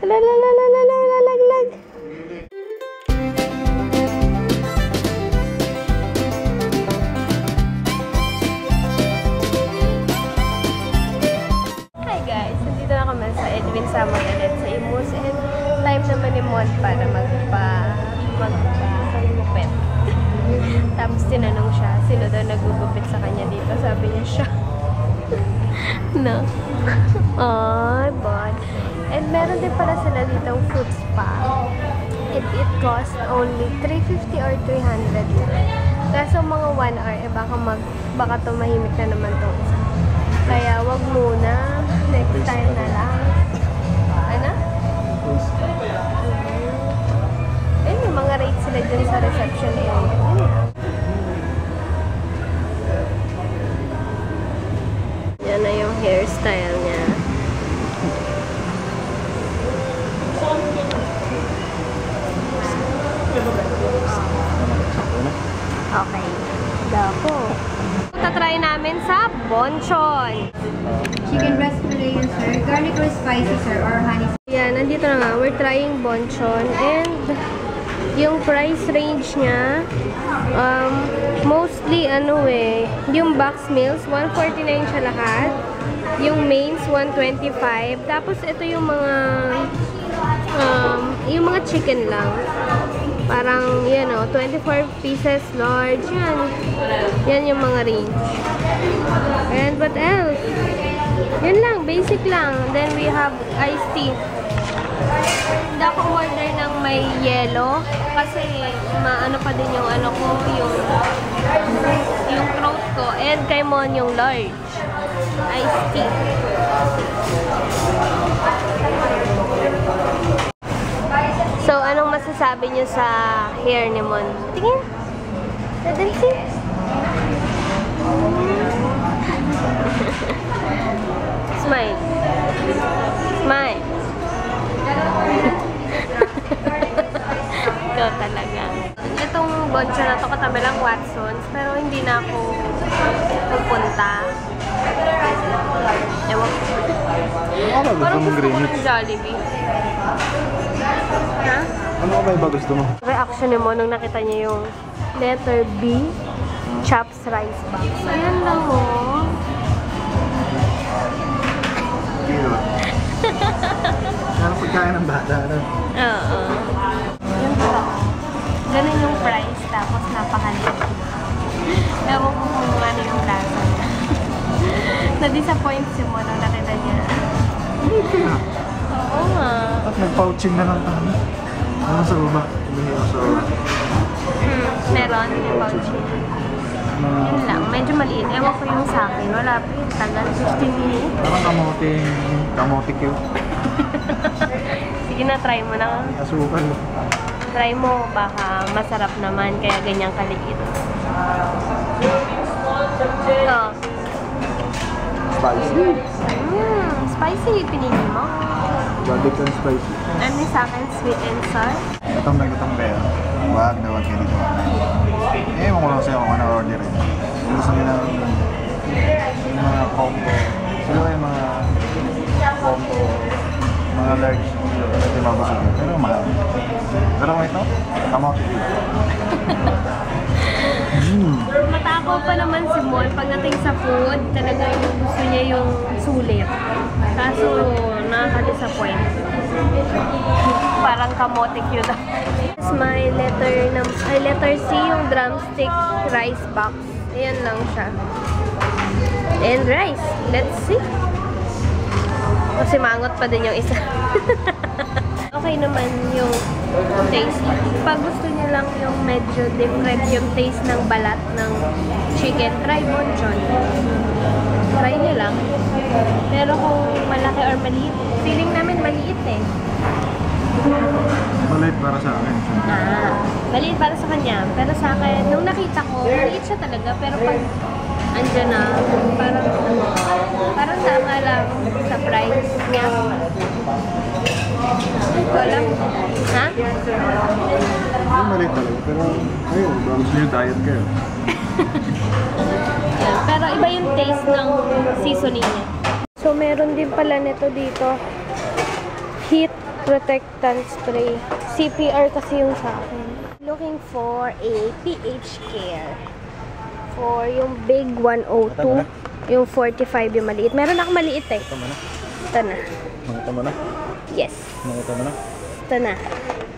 Lag. Hi guys, nandito na kami sa Edwin Samon ulit sa Imus and time naman ni Mon para magpagupit. Tapos tinanong siya, sino daw nagugupit sa kanya dito? Sabi niya siya. No. Ay, but. And meron din pala sila ditong food spa. It cost only 350 or 300. Kaso mga 1 hour, baka tumahimik na naman itong isa. Kaya wag muna. Next time na lang. Ano? Ayun, yung mga rates sila dyan sa reception area. Yun lang. Yan na yung hairstyle niya. Okay. Dapo. Tatry namin sa bonchon. Chicken breast fillet, sir. Garlic or spicy, sir, or honey. Yan, nandito na nga. We're trying bonchon and yung price range niya mostly yung box meals 149 siya lahat. Yung mains 125. Tapos ito yung mga chicken lang. Parang, 24 pieces large. Yan yung mga range. And what else? Yun lang, basic lang. Then we have iced tea. Hindi ako order ng may yellow kasi maano pa din yung yung throat ko. And kay Mon yung large. Iced tea. So, anong masasabi niyo sa hair ni Mon? Tingin. Dadalsin. Smile. Smile. Ikaw talaga. Itong boncho na to katabi lang Watsons, pero hindi na ako pupunta. Ewan ko. Parang gusto ko ng Jollibee. Ha? Ano ba iba gusto mo? Reaction ni Mo nung nakita niya yung letter B, Chops Rice Box. Ayan lang mo. Ano pagkain ng bata? Oo. Yung totoo. Ganun yung price, tapos napakaliit. Ewan ko kung ano yung lasa niya. Na-disappoint si Mo nung nakita niya. Hindi kaya. Oo nga. At nag-pouching na lang tayo. Ano sa baba? Meron yung pouching. Yun lang, medyo maliit. Ewan ko yung sa akin. Wala pa yung tagal. 15 minutes. Parang kamote cute. Sige na, try mo na. Asukal. Try mo, baka masarap naman, kaya ganyang kaliit. Ito. Spicy. Spicy yung pinili mo? Garlic and spicy. Ano sa akin, sweet and sour? Gutom na gutom kayo. Wag na wag kayo dito. Ewan ko lang sa'yo kung ano order eh. Gusto nila yung mga combo. Sila yung mga combo. Mga large. Hindi mabusog. Pero mahal. Pero kung ito, kamote. Matakaw pa naman si Mon. Pagdating sa food, talaga yung gusto niya yung sulit. Kaso, nakaka-disappoint. Parang kamote cute. This is my letter C, yung drumstick rice box. Ayan lang siya. And rice. Let's see. Kasi mangot pa din yung isa. Okay naman yung taste. Pag gusto niyo lang yung medyo different yung taste ng balat ng chicken, try bonchon. Try niyo lang. Pero kung malaki or maliit, feeling namin maliit eh. Maliit para sa akin. Maliit para sa kanya. Pero sa akin, nung nakita ko, maliit siya talaga. Pero pag andyan na, parang tama lang sa price niya. Wala. Ha? Ay, maliit talaga. Pero, ayun, gusto nyo diet kayo. Pero iba yung taste ng seasoning niya. So, meron din pala nito dito. Heat Protectant spray. CPR kasi yung sa akin. Looking for a PH Care. For yung big 102. Yung 45 yung maliit. Meron ako maliit eh. Ito mo na. Ito na. Nakita mo na. Yes. Nakita mo na. Ito na.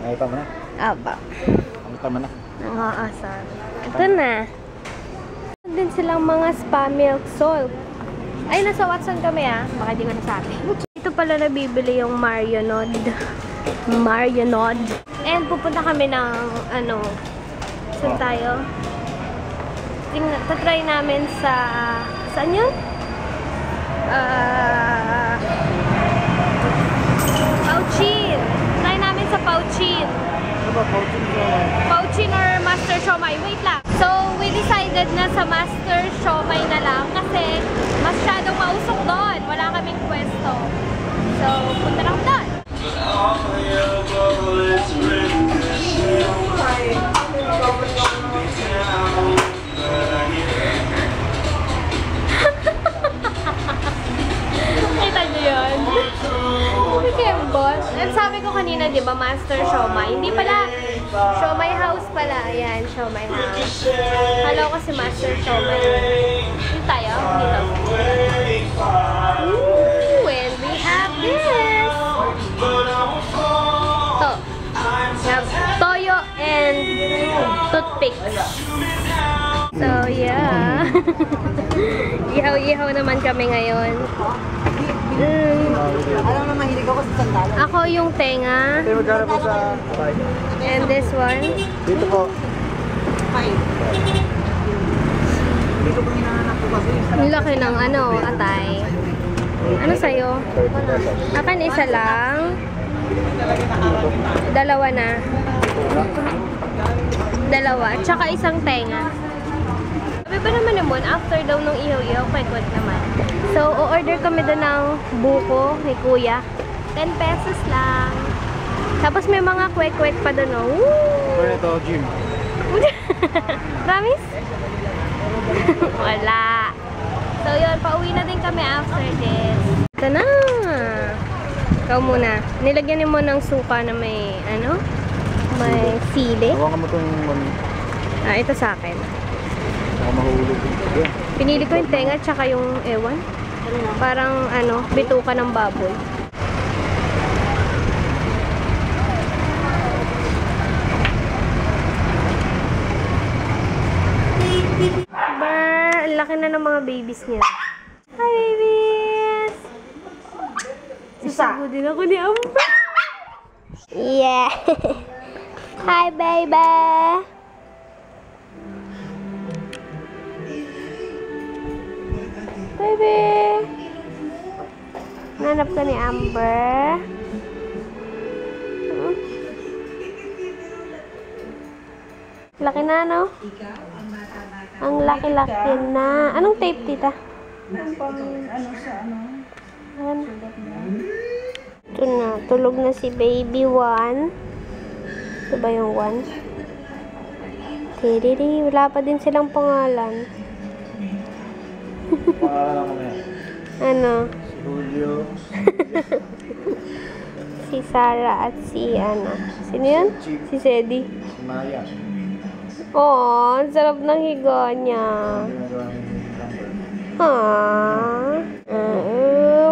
Nakita mo na. Aba. Nakita mo na. Nakakasar. Ito na. Meron din silang mga spa milk salt. Ay, nasa Watson kami ah. Baka di ko nasabi. Ito pala nabibili yung Marionod. Marionod. And pupunta kami ng ano. Saan tayo? Tatry namin sa... Saan yun? Pauchin. Try namin sa Pauchin. Ano ba? Pauchin or Master Siomai. Wait lang. So, we decided na sa Master Siomai na lang kasi masyadong mausok doon. Wala kaming pwesto. So, punta lang doon. Kita niyo yun? Kembot. At sabi ko kanina, di ba, Master Siomai? Hindi pala. Siomai House pala. Ayan, Siomai House. Hello ko si Master Siomai. Dito tayo? Dito. Ooh, and we have this. To. We have toyo and toothpicks. So, yeah. Ihaw-ihaw naman kami ngayon. Alam mo, mahilig ako sa sandalo. Ako yung tenga. Ito magkano po sa... And this one. Dito po. Dito po hinahanap ko kasi. Ang laki ng ano, atay. Ano sa'yo? 30 pesos. Akin isa lang. Dalawa na. Dalawa. Tsaka isang tenga. Sabi ba naman after daw nung ihaw-ihaw, kwek-kwek naman. So, o-order kami doon ng buko ni Kuya. 10 pesos lang. Tapos may mga kwek-kwek pa doon, oh. Woo! Ito, Jim. Promise? Wala. So, yun. Pauwi na din kami after this. Ito na. Ikaw muna. Nilagyan mo ng suka na may, ano? May sili. Hawakan mo itong... Ah, ito sa akin. Baka mahulog. Yeah. Pinili ko yung tenga tsaka yung ewan. Parang, ano, bituka ng baboy. Brr, ang laki na ng mga babies niya. Hi, babies! Sasago din ako ni Amber. Yeah! Hi, baby! Baby! Nanap ka ni Amber. Laki na, no? Ang laki-laki na. Anong tape, tita? Ano? Ito na. Tulog na si baby 1. Ito ba yung 1? Tiriri. Wala pa din silang pangalan. Pangalan ako ngayon. Ano? Si Julio. Si Sarah at si ano. Sino yun? Si Sedi. Si Maya. Oh, ang sarap ng higa niya. Ginagawa niya yung number.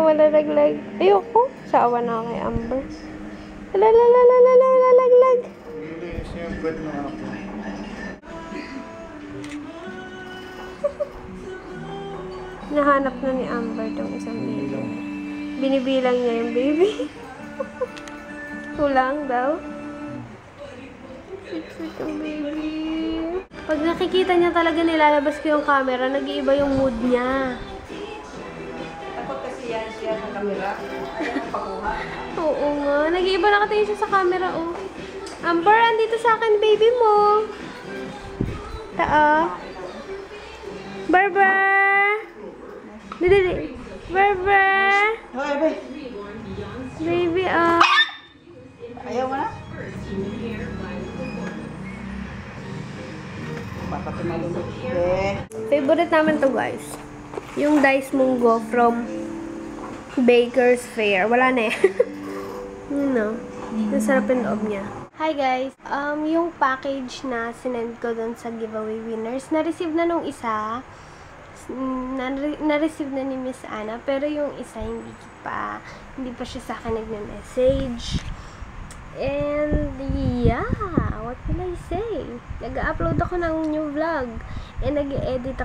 Malalaglag. Ayoko. Sawa na ako kay Amber. Lalaglag. Hindi, siya yung pwede ng anak ko. Nahanap na ni Amber tong isang baby. Binibilang niya yung baby. Kulang daw. Sweet ang baby. Pag nakikita niya talaga nilalabas ko yung camera, nag-iiba yung mood niya. Takot kasi yan siya ng kamera. Pakuha. Oo nga. Nag-iiba nakatingin siya sa camera, oh. Amber, andito sa akin, baby mo. Taa. Barber! Dili. Barber! Hoy, be. Baby, ah. Ayaw mo na? Baka tumalunod. Favorite namin to, guys. Yung Dice Munggo from Baker's Fair. Wala na eh. Yun, no? Ang sarap yung loob niya. Hi guys! Yung package na sinend ko dun sa giveaway winners, na-receive na nung isa. Na-receive na ni Miss Anna, pero yung isa hindi pa siya sa akin nagme-message. And yeah, what will I say? Nag-upload ako ng new vlog. And mag-i-edit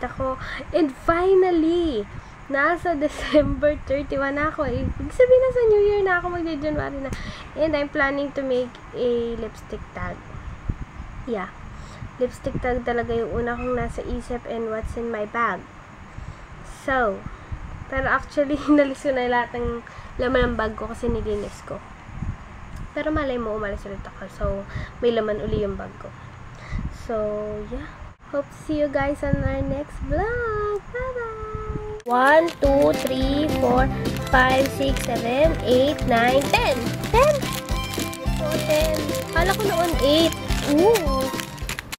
ako. And finally, nasa December 31 na ako. Ibig sabihin na sa New Year na ako, magja-January na. And I'm planning to make a lipstick tag. Yeah. Lipstick tag talaga yung una kong nasa isip and what's in my bag. So, pero actually, nalis ko na lahat ng laman ng bag ko kasi nilinis ko. Pero malay mo, umalis ulit ako. So, may laman uli yung bag ko. So, yeah. Hope to see you guys on our next vlog. Bye-bye! 1, 2, 3, 4, 5, 6, 7, 8, 9, 10! 10! 10! Kala ko noon 8. Ooh!